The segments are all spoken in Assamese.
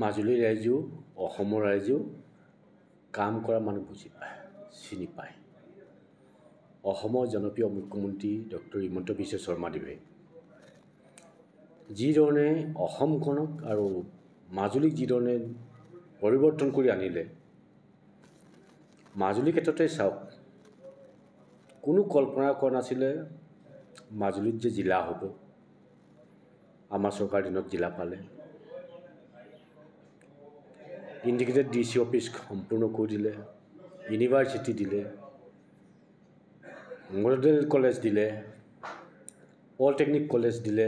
মাজুলী ৰাইজেও অসমৰ ৰাইজেও কাম কৰা মানুহ বুজি পায়, চিনি পায়। অসমৰ জনপ্ৰিয় মুখ্যমন্ত্ৰী ডক্টৰ হিমন্ত বিশ্ব শৰ্মাদেৱে যিধৰণে অসমখনক আৰু মাজুলীক যিধৰণে পৰিৱৰ্তন কৰি আনিলে, মাজুলীৰ ক্ষেত্ৰতে চাওক, কোনো কল্পনা কৰা নাছিলে মাজুলীত যে জিলা হ'ব। আমাৰ চৰকাৰ দিনত জিলা পালে, ইণ্টিগ্ৰেটেড DC অফিচ সম্পূৰ্ণ কৰি দিলে, ইউনিভাৰ্চিটি দিলে, মডেল কলেজ দিলে, পলিটেকনিক কলেজ দিলে।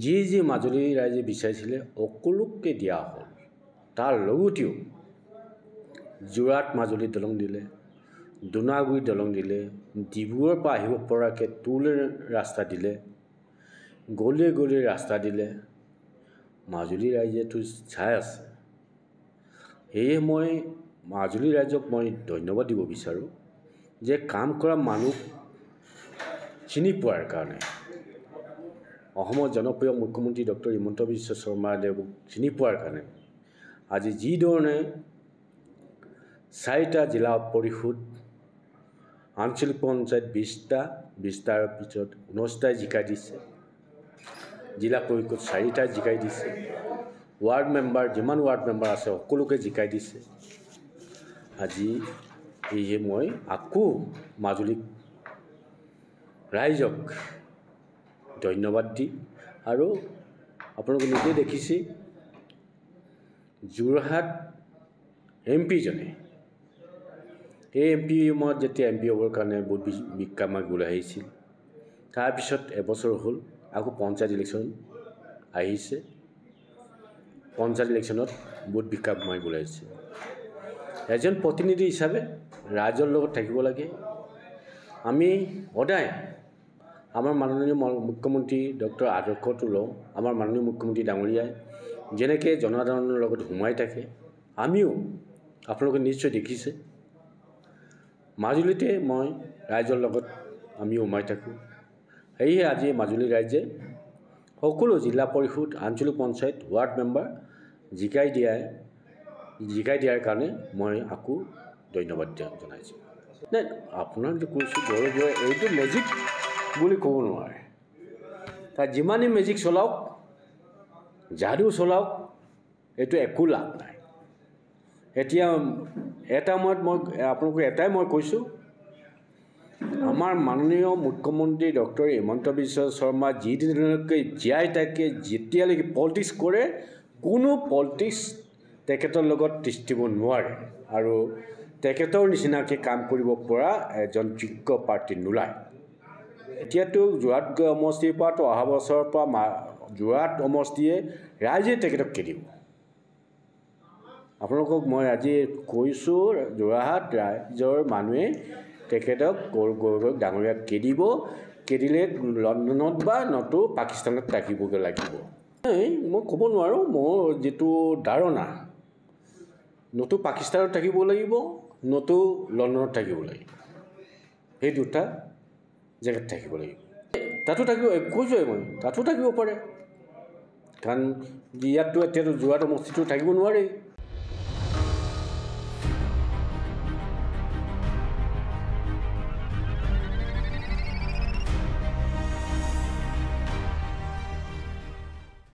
যি মাজুলী ৰাইজে বিচাৰিছিলে সকলোকে দিয়া হ'ল। তাৰ লগতেও যোৰহাট মাজুলী দলং দিলে, দোনাগুৰি দলং দিলে, ডিব্ৰুগড়ৰ পৰা আহিব পৰাকৈ টুলেৰ ৰাস্তা দিলে, গলিয়ে গলিয়ে ৰাস্তা দিলে। মাজুলী ৰাইজেতো চাই আছে। সেয়ে মই মাজুলী ৰাইজক মই ধন্যবাদ দিব বিচাৰোঁ যে কাম কৰা মানুহ চিনি পোৱাৰ কাৰণে। অসমৰ জনপ্ৰিয় মুখ্যমন্ত্ৰী ডক্টৰ হিমন্ত বিশ্ব শৰ্মাদেৱক চিনি পোৱাৰ কাৰণে আজি যিধৰণে 4টা জিলা পৰিষদ, আঞ্চলিক পঞ্চায়ত 20টাৰ পিছত 19টাই জিকাই দিছে, জিলা পৰিষদ 4টাই জিকাই দিছে, ৱাৰ্ড মেম্বাৰ যিমান ৱাৰ্ড মেম্বাৰ আছে সকলোকে জিকাই দিছে। আজি সেয়ে মই আকৌ মাজুলী ৰাইজক ধন্যবাদ দি, আৰু আপোনালোকে নিজে দেখিছে যোৰহাট MP জনে এই MP সময়ত যেতিয়া MP হ'বৰ কাৰণে বহুত বিক্ষাপ মাগিবলৈ আহিছিল। তাৰপিছত এবছৰ হ'ল আকৌ পঞ্চায়ত ইলেকশ্যন আহিছে। পঞ্চায়ত ইলেকশ্যনত বহুত বিক্ষাপ মাৰিবলৈ আহিছে। এজন প্ৰতিনিধি হিচাপে ৰাইজৰ লগত থাকিব লাগে। আমি সদায় আমাৰ মাননীয় মুখ্যমন্ত্ৰী ডক্টৰ আদৰ্শটো লওঁ। আমাৰ মাননীয় মুখ্যমন্ত্ৰী ডাঙৰীয়াই যেনেকৈ জনসাধাৰণৰ লগত সোমাই থাকে, আমিও আপোনালোকে নিশ্চয় দেখিছে মাজুলীতে মই ৰাইজৰ লগত আমি সোমাই থাকোঁ। সেয়ে আজি মাজুলী ৰাইজে সকলো জিলা পৰিষদ, আঞ্চলিক পঞ্চায়ত, ৱাৰ্ড মেম্বাৰ জিকাই দিয়াৰ কাৰণে মই আকৌ ধন্যবাদ জনাইছোঁ। নাই, আপোনাক যে কৈছোঁ গৌৰৱ, এইটো মেজিক বুলি ক'ব নোৱাৰে। তাত যিমানেই মেজিক চলাওক, যাদু চলাওক, এইটো একো লাভ নাই। এতিয়া এটা সময়ত মই আপোনালোকক এটাই মই কৈছোঁ, আমাৰ মাননীয় মুখ্যমন্ত্ৰী ডক্টৰ হিমন্ত বিশ্ব শৰ্মা যিদিনলৈকে জীয়াই থাকে, যেতিয়ালৈকে পলিটিক্স কৰে, কোনো পলিটিক্স তেখেতৰ লগত তিষ্ঠিব নোৱাৰে আৰু তেখেতৰ নিচিনাকৈ কাম কৰিব পৰা এজন যোগ্য প্ৰাৰ্থী নোলায়। এতিয়াতো যোৰহাট সমষ্টিৰ পৰাতো অহা বছৰৰ পৰা যোৰহাট সমষ্টিয়ে ৰাইজে তেখেতক খেদিব। আপোনালোকক মই আজি কৈছোঁ, যোৰহাট ৰাইজৰ মানুহে তেখেতক গৌৰৱ ডাঙৰীয়াক খেদিলে লণ্ডনত বা নতু পাকিস্তানত থাকিবগৈ লাগিব। মই ক'ব নোৱাৰোঁ, মোৰ যিটো ধাৰণা, নতু পাকিস্তানত থাকিব লাগিব, নতু লণ্ডনত থাকিব লাগিব। সেই দুটা জেগাত থাকিব লাগিব। তাতো থাকিব, কৈছোঁৱে মই, তাতো থাকিব পাৰে। কাৰণ ইয়াততো এতিয়াতো যোৰহাট সমষ্টিটো থাকিব নোৱাৰে।